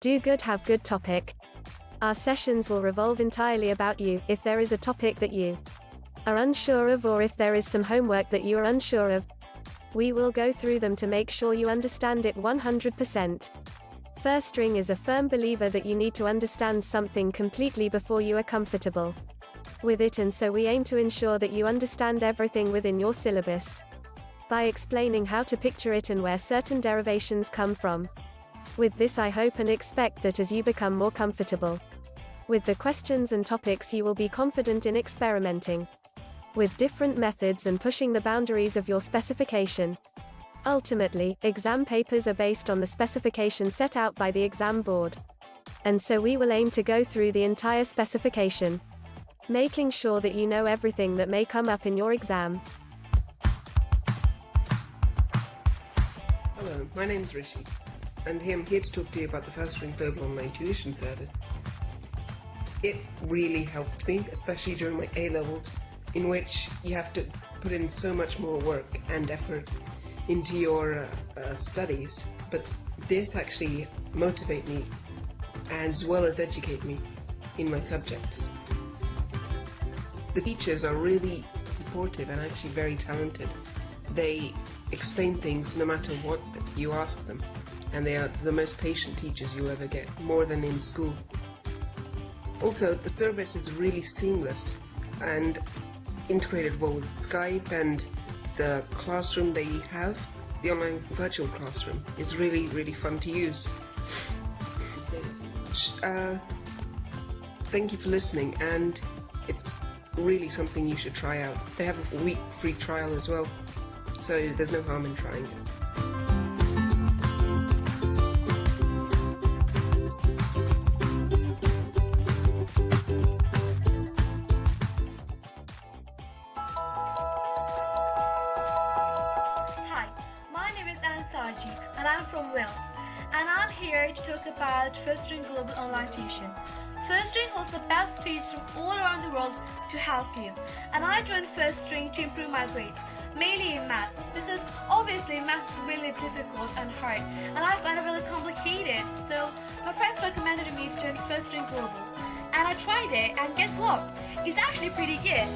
Do good, have good topic. Our sessions will revolve entirely about you. If there is a topic that you are unsure of, or if there is some homework that you are unsure of, we will go through them to make sure you understand it 100%. Firstring is a firm believer that you need to understand something completely before you are comfortable with it, and so we aim to ensure that you understand everything within your syllabus by explaining how to picture it and where certain derivations come from. With this, I hope and expect that as you become more comfortable with the questions and topics, you will be confident in experimenting with different methods and pushing the boundaries of your specification. Ultimately, exam papers are based on the specification set out by the exam board. And so we will aim to go through the entire specification, making sure that you know everything that may come up in your exam. Hello, my name's Rishi, and I'm here to talk to you about the Firstring Global Online Tuition Service. It really helped me, especially during my A-levels, in which you have to put in so much more work and effort into your studies, but this actually motivates me as well as educate me in my subjects. The teachers are really supportive and actually very talented. They explain things no matter what you ask them, and they are the most patient teachers you'll ever get, more than in school. Also, the service is really seamless and integrated well with Skype, and the classroom they have, the online virtual classroom, is really, really fun to use. Thank you for listening, and it's really something you should try out. They have a week free trial as well, so there's no harm in trying it. And I'm from Wales, and I'm here to talk about Firstring Global Online Tuition. Firstring holds the best teachers from all around the world to help you, and I joined Firstring to improve my grades, mainly in math, because obviously math is really difficult and hard, and I find it really complicated. So my friends recommended me to join Firstring Global, and I tried it, and guess what? It's actually pretty good.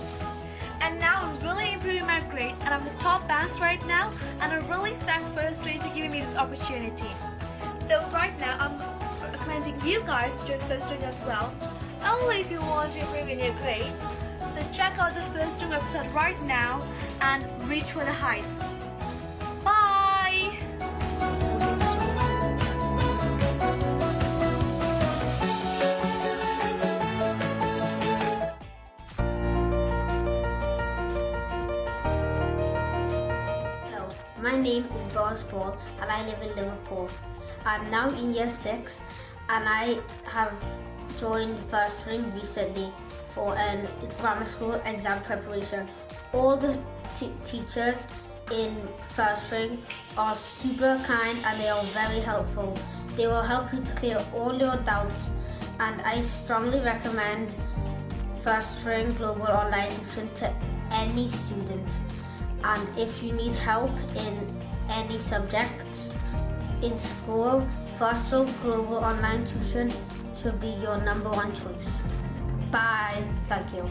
And now I'm really improving my grade, and I'm the top bands right now, and I'm really thankful Firstring to giving me this opportunity. So right now I'm recommending you guys to join Firstring as well, only if you want to improve in your grades. So check out the Firstring website right now and reach for the heights. Bye! My name is Boaz Paul and I live in Liverpool. I'm now in year 6 and I have joined Firstring recently for a grammar school exam preparation. All the teachers in Firstring are super kind and they are very helpful. They will help you to clear all your doubts, and I strongly recommend Firstring Global Online Tuition to any student. And if you need help in any subjects in school, Firstring Global Online Tuition should be your #1 choice. Bye. Thank you.